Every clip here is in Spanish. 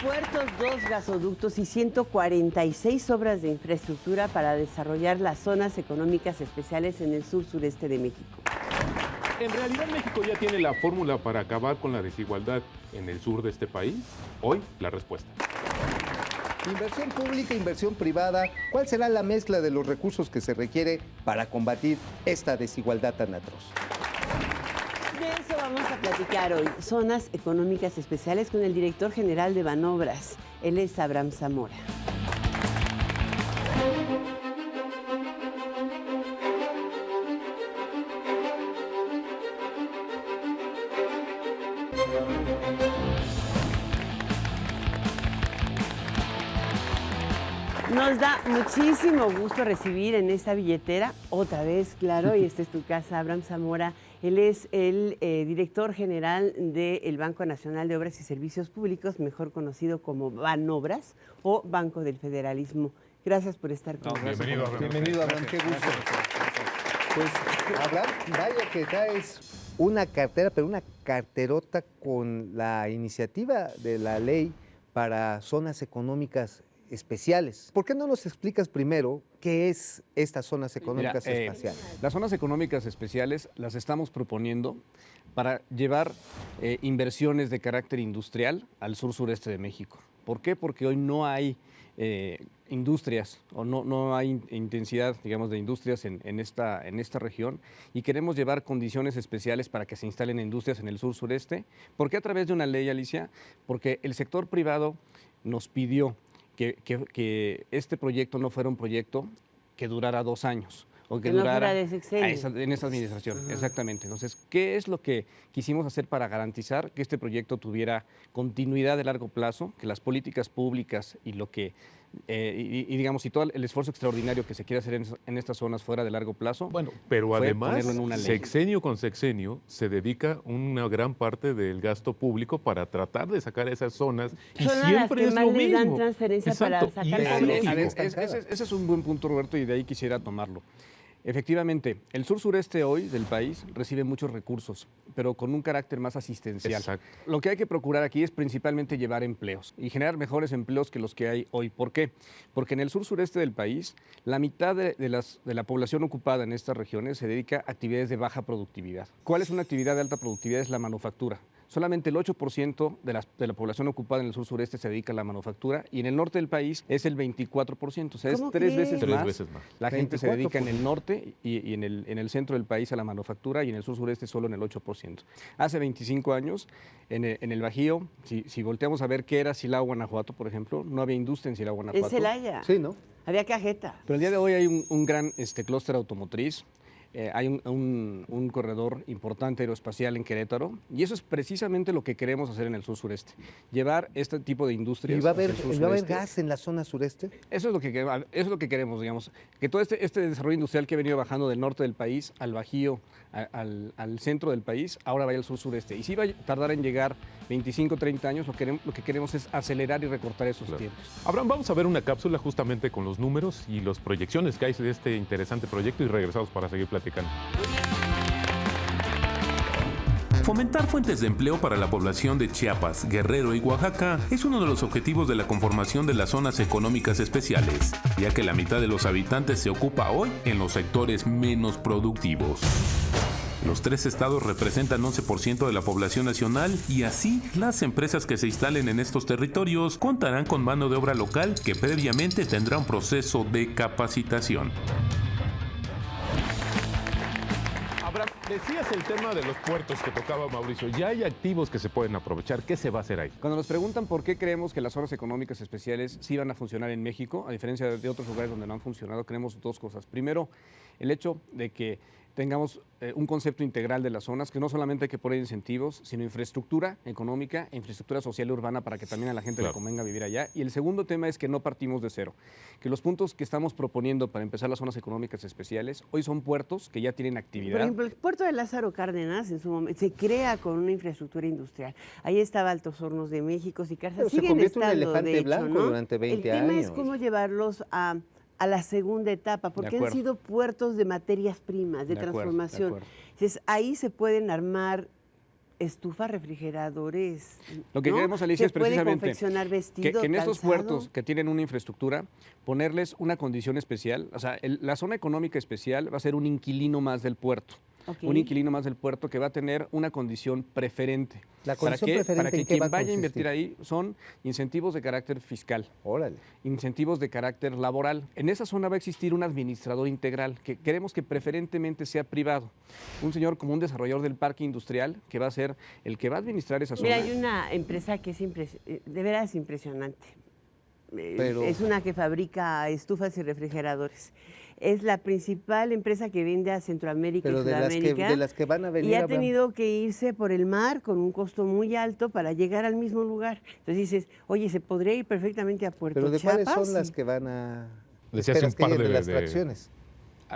puertos, 2 gasoductos y 146 obras de infraestructura para desarrollar las zonas económicas especiales en el sur-sureste de México. ¿En realidad México ya tiene la fórmula para acabar con la desigualdad en el sur de este país? Hoy, la respuesta. Inversión pública, inversión privada, ¿cuál será la mezcla de los recursos que se requiere para combatir esta desigualdad tan atroz? De eso vamos a platicar hoy. Zonas económicas especiales con el director general de Banobras. Él es Abraham Zamora. Nos da muchísimo gusto recibir en esta billetera, otra vez, claro, y esta es tu casa, Abraham Zamora. Él es el director general del Banco Nacional de Obras y Servicios Públicos, mejor conocido como Banobras o Banco del Federalismo. Gracias por estar con nosotros. Bienvenido, Abraham. Bienvenido, Abraham, qué gusto. Pues, Abraham, vaya que traes una cartera, pero una carterota con la iniciativa de la ley para zonas económicas especiales. ¿Por qué no nos explicas primero qué es estas zonas económicas especiales? Las zonas económicas especiales las estamos proponiendo para llevar inversiones de carácter industrial al sur-sureste de México. ¿Por qué? Porque hoy no hay industrias o no hay intensidad, digamos, de industrias en esta región y queremos llevar condiciones especiales para que se instalen industrias en el sur-sureste. ¿Por qué a través de una ley, Alicia? Porque el sector privado nos pidió que este proyecto no fuera un proyecto que durara 2 años. O que no durara fuera de sexenio. en esta administración, exactamente. Entonces, ¿qué es lo que quisimos hacer para garantizar que este proyecto tuviera continuidad de largo plazo, que las políticas públicas y lo que digamos, y todo el esfuerzo extraordinario que se quiere hacer en estas zonas fuera de largo plazo? Bueno, pero además, ley. sexenio con sexenio, se dedica una gran parte del gasto público para tratar de sacar esas zonas y Son a siempre las que es más lo le mismo. dan transferencia Exacto, para y sacar es pobres. lógico. Ese es un buen punto, Roberto, y de ahí quisiera tomarlo. Efectivamente, el sur-sureste hoy del país recibe muchos recursos, pero con un carácter más asistencial. Exacto. Lo que hay que procurar aquí es principalmente llevar empleos y generar mejores empleos que los que hay hoy. ¿Por qué? Porque en el sur-sureste del país, la mitad de la población ocupada en estas regiones se dedica a actividades de baja productividad. ¿Cuál es una actividad de alta productividad? Es la manufactura. Solamente el 8% de la población ocupada en el sur-sureste se dedica a la manufactura y en el norte del país es el 24%. O sea, es ¿Cómo 3 crees? veces Tres más. veces más. La gente se dedica en 24%. el norte y en el centro del país a la manufactura y en el sur-sureste solo en el 8%. Hace 25 años, en el Bajío, si volteamos a ver qué era Silao, Guanajuato, por ejemplo, no había industria en Silao, Guanajuato. En Celaya. Sí, ¿no? Había cajeta. Pero el día de hoy hay un gran clúster automotriz. Hay un corredor importante aeroespacial en Querétaro y eso es precisamente lo que queremos hacer en el sur-sureste, llevar este tipo de industrias. ¿Y va a hacia haber, el ¿y va a haber sur-sureste. gas en la zona sureste? Eso es lo que queremos, digamos, que todo este desarrollo industrial que ha venido bajando del norte del país al Bajío, al centro del país, ahora vaya al sur-sureste. Y si va a tardar en llegar 25, 30 años, lo que queremos es acelerar y recortar esos tiempos. Abraham, vamos a ver una cápsula justamente con los números y las proyecciones que hay de este interesante proyecto y regresamos para seguir platicando. Fomentar fuentes de empleo para la población de Chiapas, Guerrero y Oaxaca es uno de los objetivos de la conformación de las zonas económicas especiales, ya que la mitad de los habitantes se ocupa hoy en los sectores menos productivos. Los 3 estados representan 11% de la población nacional y así las empresas que se instalen en estos territorios contarán con mano de obra local que previamente tendrá un proceso de capacitación. Abraham, decías el tema de los puertos que tocaba Mauricio. Ya hay activos que se pueden aprovechar. ¿Qué se va a hacer ahí? Cuando nos preguntan por qué creemos que las zonas económicas especiales sí van a funcionar en México, a diferencia de otros lugares donde no han funcionado, creemos 2 cosas. Primero, el hecho de que tengamos un concepto integral de las zonas, que no solamente hay que poner incentivos, sino infraestructura económica e infraestructura social y urbana para que también a la gente le convenga vivir allá. Y el segundo tema es que no partimos de cero, que los puntos que estamos proponiendo para empezar las zonas económicas especiales hoy son puertos que ya tienen actividad. Por ejemplo, el puerto de Lázaro Cárdenas en su momento se crea con una infraestructura industrial. Ahí estaba Altos Hornos de México, Sicarza. Pero se Siguen convierte en un estando, elefante de hecho, blanco ¿no? durante 20 El tema años. es cómo llevarlos a la segunda etapa, porque han acuerdo. sido puertos de materias primas, de De acuerdo, transformación. de acuerdo. Entonces, ahí se pueden armar estufas, refrigeradores. Lo que ¿no? queremos, Alicia, Se es puede precisamente confeccionar vestido, que en estos calzado. puertos que tienen una infraestructura, ponerles una condición especial. O sea, la zona económica especial va a ser un inquilino más del puerto. Ok. Un inquilino más del puerto que va a tener una condición preferente. La ¿Para condición qué? preferente, Para que ¿en qué va quien a vaya a invertir consistir? ahí son incentivos de carácter fiscal, Órale. incentivos de carácter laboral. En esa zona va a existir un administrador integral que queremos que preferentemente sea privado. Un señor como un desarrollador del parque industrial que va a ser el que va a administrar esa zona. Mira, hay una empresa que es de veras impresionante. Pero- Es una que fabrica estufas y refrigeradores. Es la principal empresa que vende a Centroamérica Pero y Sudamérica. de las que van a venir Y ha Abraham. tenido que irse por el mar con un costo muy alto para llegar al mismo lugar. Entonces dices, oye, se podría ir perfectamente a Puerto Pero ¿de Chiapas. cuáles son las y- que van a...? Decía hace un esperas que par lleguen de- las de- tracciones.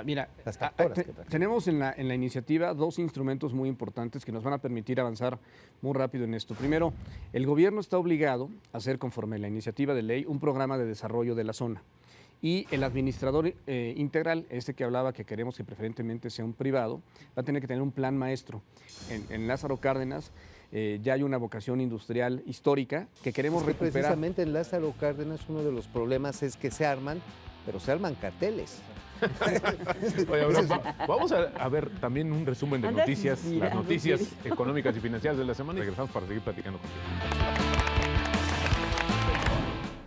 Mira, Las tractoras que traen. tenemos en la iniciativa dos instrumentos muy importantes que nos van a permitir avanzar muy rápido en esto. Primero, el gobierno está obligado a hacer, conforme a la iniciativa de ley, un programa de desarrollo de la zona. Y el administrador integral, este que hablaba que queremos que preferentemente sea un privado, va a tener que tener un plan maestro. En Lázaro Cárdenas ya hay una vocación industrial histórica que queremos Es que recuperar. precisamente en Lázaro Cárdenas uno de los problemas es que se arman, pero se arman carteles. Oye, Abraham, vamos a ver también un resumen de Andas noticias, las inspirado, noticias ¿quieres? económicas y financieras de la semana. Regresamos para seguir platicando contigo.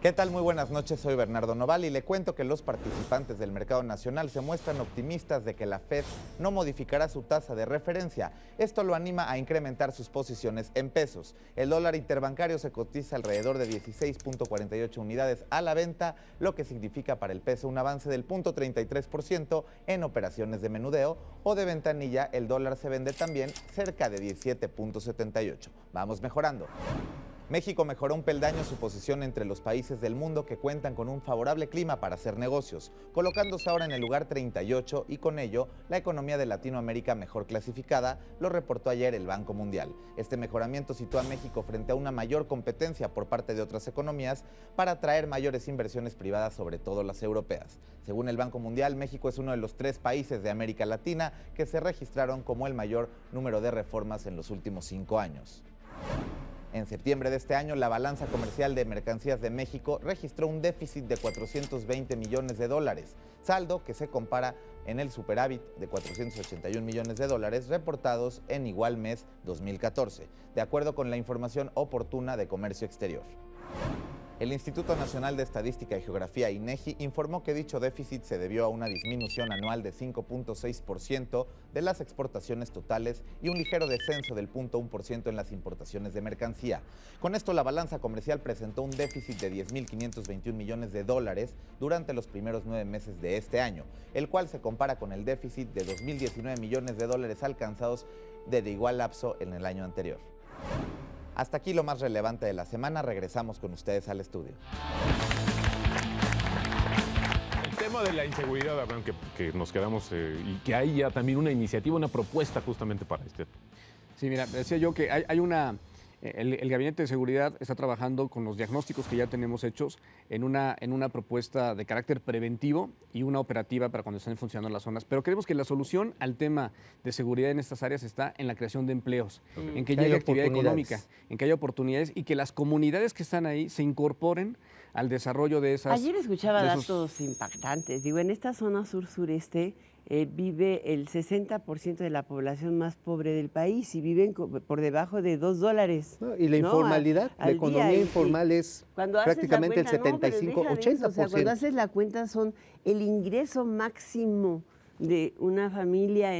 ¿Qué tal? Muy buenas noches, soy Bernardo Noval y le cuento que los participantes del mercado nacional se muestran optimistas de que la Fed no modificará su tasa de referencia. Esto lo anima a incrementar sus posiciones en pesos. El dólar interbancario se cotiza alrededor de 16.48 unidades a la venta, lo que significa para el peso un avance del 0.33% en operaciones de menudeo o de ventanilla. El dólar se vende también cerca de 17.78. Vamos mejorando. México mejoró un peldaño su posición entre los países del mundo que cuentan con un favorable clima para hacer negocios, colocándose ahora en el lugar 38 y con ello la economía de Latinoamérica mejor clasificada, lo reportó ayer el Banco Mundial. Este mejoramiento sitúa a México frente a una mayor competencia por parte de otras economías para atraer mayores inversiones privadas, sobre todo las europeas. Según el Banco Mundial, México es uno de los 3 países de América Latina que se registraron como el mayor número de reformas en los últimos 5 años. En septiembre de este año, la balanza comercial de mercancías de México registró un déficit de 420 millones de dólares, saldo que se compara en el superávit de 481 millones de dólares reportados en igual mes 2014, de acuerdo con la información oportuna de Comercio Exterior. El Instituto Nacional de Estadística y Geografía, INEGI, informó que dicho déficit se debió a una disminución anual de 5.6% de las exportaciones totales y un ligero descenso del 0.1% en las importaciones de mercancía. Con esto, la balanza comercial presentó un déficit de 10.521 millones de dólares durante los primeros 9 meses de este año, el cual se compara con el déficit de 2.019 millones de dólares alcanzados desde igual lapso en el año anterior. Hasta aquí lo más relevante de la semana. Regresamos con ustedes al estudio. El tema de la inseguridad, Abraham, que nos quedamos y que hay ya también una iniciativa, una propuesta justamente para este. Sí, mira, decía yo que hay una... El Gabinete de Seguridad está trabajando con los diagnósticos que ya tenemos hechos en una propuesta de carácter preventivo y una operativa para cuando estén funcionando las zonas. Pero creemos que la solución al tema de seguridad en estas áreas está en la creación de empleos, en que Que haya llegue actividad oportunidades. económica, en que haya oportunidades y que las comunidades que están ahí se incorporen al desarrollo de esas... Ayer escuchaba de esos- datos impactantes. Digo, en esta zona sur-sureste vive el 60% de la población más pobre del país y viven por debajo de $2. ¿No? Y la ¿no? informalidad, la al economía día. informal es cuando haces la prácticamente el cuenta, no, pero 75, deja de eso, 80%. o sea, cuando haces la cuenta son el ingreso máximo de una familia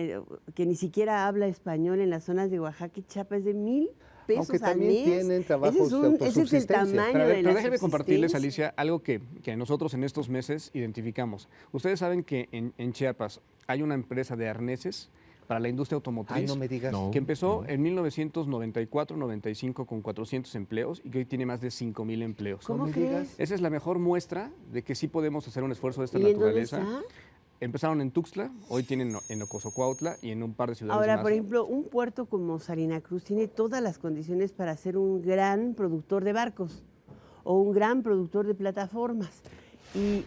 que ni siquiera habla español en las zonas de Oaxaca y Chiapas es de 1,000 pesos Aunque al también mes. tienen trabajos ese es, de ese es el autosubsistencia. tamaño Pero, a ver, de pero la déjenme compartirles, subsistencia. Alicia, algo que nosotros en estos meses identificamos. Ustedes saben que en Chiapas hay una empresa de arneses para la industria automotriz. Ay, no me digas. No. Que empezó en 1994-95 con 400 empleos y que hoy tiene más de 5,000 empleos. ¿Cómo me crees? digas. Esa es la mejor muestra de que sí podemos hacer un esfuerzo de esta ¿Y en dónde naturaleza. está? Empezaron en Tuxtla, hoy tienen en Ocosocuautla y en un par de ciudades Ahora, más. por ejemplo, un puerto como Salina Cruz tiene todas las condiciones para ser un gran productor de barcos o un gran productor de plataformas. Y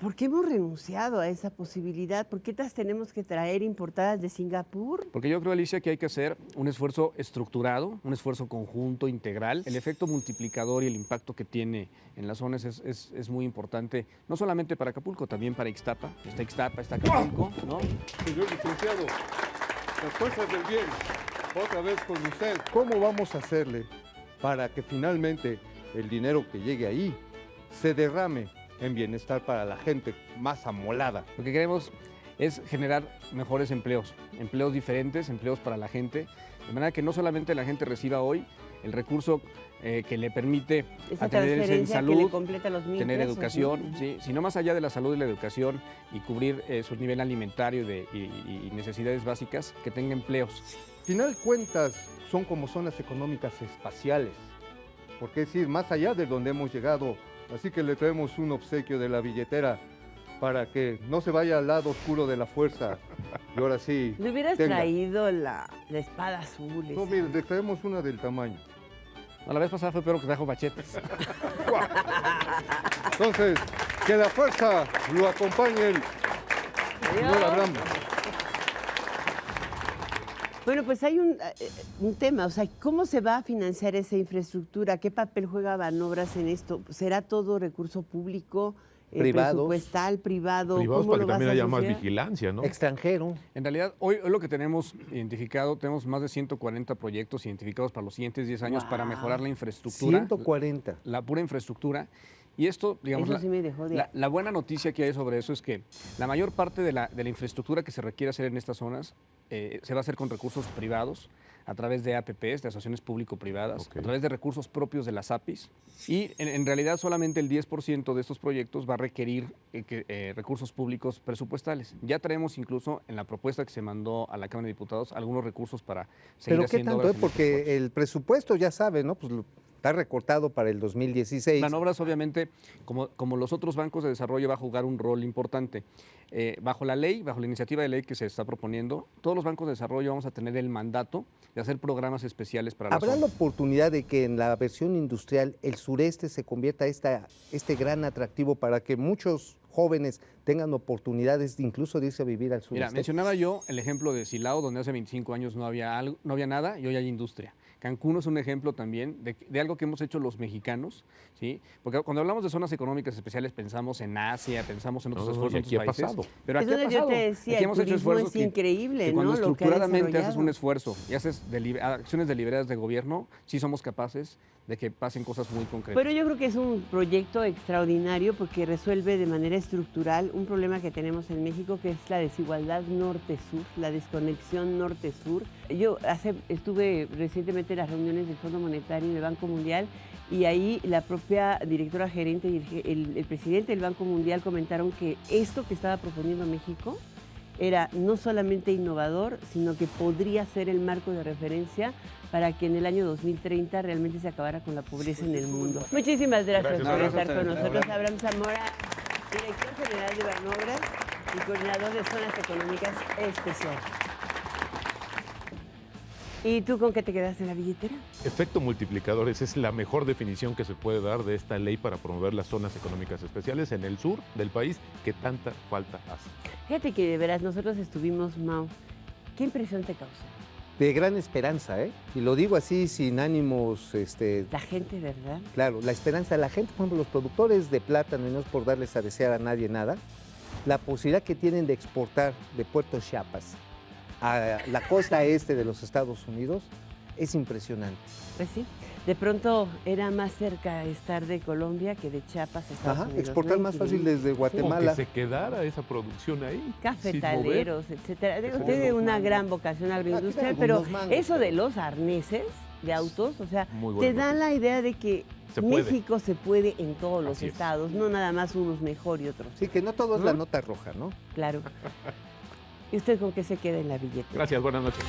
¿Por qué hemos renunciado a esa posibilidad? ¿Por qué las tenemos que traer importadas de Singapur? Porque yo creo, Alicia, que hay que hacer un esfuerzo estructurado, un esfuerzo conjunto, integral. El efecto multiplicador y el impacto que tiene en las zonas es muy importante, no solamente para Acapulco, también para Ixtapa. Está Ixtapa, está Acapulco, ¿no? Señor licenciado, las fuerzas del bien, otra vez con usted. ¿Cómo vamos a hacerle para que finalmente el dinero que llegue ahí se derrame en bienestar para la gente más amolada? Lo que queremos es generar mejores empleos, empleos diferentes, empleos para la gente, de manera que no solamente la gente reciba hoy el recurso que le permite Esa atenderse en transferencia que le salud, completa los 1,000 tener pesos, educación, ¿no? ¿sí? Sino más allá de la salud y la educación y cubrir su nivel alimentario y necesidades básicas, que tenga empleos. Final cuentas son como zonas económicas espaciales, porque es ir más allá de donde hemos llegado. Así que le traemos un obsequio de la billetera para que no se vaya al lado oscuro de la fuerza. Y ahora sí. Le hubieras tenga. traído la espada azul. No, esa. mire, le traemos una del tamaño. No, la vez pasada fue peor que trajo machetes. Entonces, que la fuerza lo acompañe, señor Abraham. Bueno, pues hay un tema, o sea, ¿cómo se va a financiar esa infraestructura? ¿Qué papel juega Banobras en esto? ¿Será todo recurso público, Privados. presupuestal, privado? Privados ¿Cómo para lo que vas también a haya más anunciar? vigilancia, ¿no? Extranjero. En realidad, hoy lo que tenemos identificado, tenemos más de 140 proyectos identificados para los siguientes 10 años para mejorar la infraestructura. 140. La pura infraestructura. Y esto, digamos, Eso sí me dejó de... la buena noticia que hay sobre eso es que la mayor parte de la infraestructura que se requiere hacer en estas zonas se va a hacer con recursos privados, a través de APPs, de asociaciones público-privadas, Ok. a través de recursos propios de las APIs. Y en realidad solamente el 10% de estos proyectos va a requerir recursos públicos presupuestales. Ya traemos incluso en la propuesta que se mandó a la Cámara de Diputados algunos recursos para seguir Pero qué haciendo tanto, obras en estos porque puertos. el presupuesto, ya sabe, ¿no? Pues está recortado para el 2016. Banobras, obviamente, como los otros bancos de desarrollo, va a jugar un rol importante. Bajo la ley, bajo la iniciativa de ley que se está proponiendo, todos los bancos de desarrollo vamos a tener el mandato de hacer programas especiales para la ¿Habrá zona. la oportunidad de que en la versión industrial el sureste se convierta este gran atractivo para que muchos jóvenes tengan oportunidades incluso de irse a vivir al sureste? Mira, mencionaba yo el ejemplo de Silao, donde hace 25 años no había nada y hoy hay industria. Cancún es un ejemplo también de algo que hemos hecho los mexicanos, ¿sí? Porque cuando hablamos de zonas económicas especiales pensamos en Asia, pensamos en otros No, esfuerzos y en aquí otros ha países. pasado. Pero Es aquí ha donde yo pasado. te decía, Aquí el hemos hecho turismo esfuerzos es increíble, que cuando ¿no? Lo que ha estructuradamente haces desarrollado. un esfuerzo y haces acciones deliberadas de gobierno, sí somos capaces de que pasen cosas muy concretas. Pero yo creo que es un proyecto extraordinario porque resuelve de manera estructural un problema que tenemos en México, que es la desigualdad norte-sur, la desconexión norte-sur. Yo estuve recientemente en las reuniones del Fondo Monetario y del Banco Mundial y ahí la propia directora gerente y el presidente del Banco Mundial comentaron que esto que estaba proponiendo México era no solamente innovador, sino que podría ser el marco de referencia para que en el año 2030 realmente se acabara con la pobreza en el mundo. Muchísimas gracias, Gracias, por Abraham. estar con nosotros. Abraham Zamora, director general de Banobras y coordinador de zonas económicas especiales. ¿Y tú con qué te quedaste en la billetera? Efecto multiplicador, esa es la mejor definición que se puede dar de esta ley para promover las zonas económicas especiales en el sur del país que tanta falta hace. Fíjate que de veras nosotros estuvimos, Mau. ¿Qué impresión te causó? De gran esperanza, ¿eh? Y lo digo así sin ánimos, La gente, ¿verdad? claro, la esperanza de la gente, por ejemplo, los productores de plátano, y no es por darles a desear a nadie nada, la posibilidad que tienen de exportar de Puerto Chiapas a la costa este de los Estados Unidos es impresionante. Pues sí. De pronto era más cerca estar de Colombia que de Chiapas a Estados Ajá, Unidos. exportar ¿no? más fácil desde O Guatemala. que se quedara esa producción ahí. sin mover. Cafetaleros, etcétera. Digo, Con tiene los una mangos. gran vocación agroindustrial, claro, con pero los mangos, eso de pero- los arneses de autos, o sea, Muy te buena da noticia. la idea de que Se puede. México se puede en todos los Así es. estados, no nada más unos mejor y otros. Sí, que no todo es ¿No? la nota roja, ¿no? Claro. ¿Y usted con qué se queda en la billetera? Gracias, buenas noches.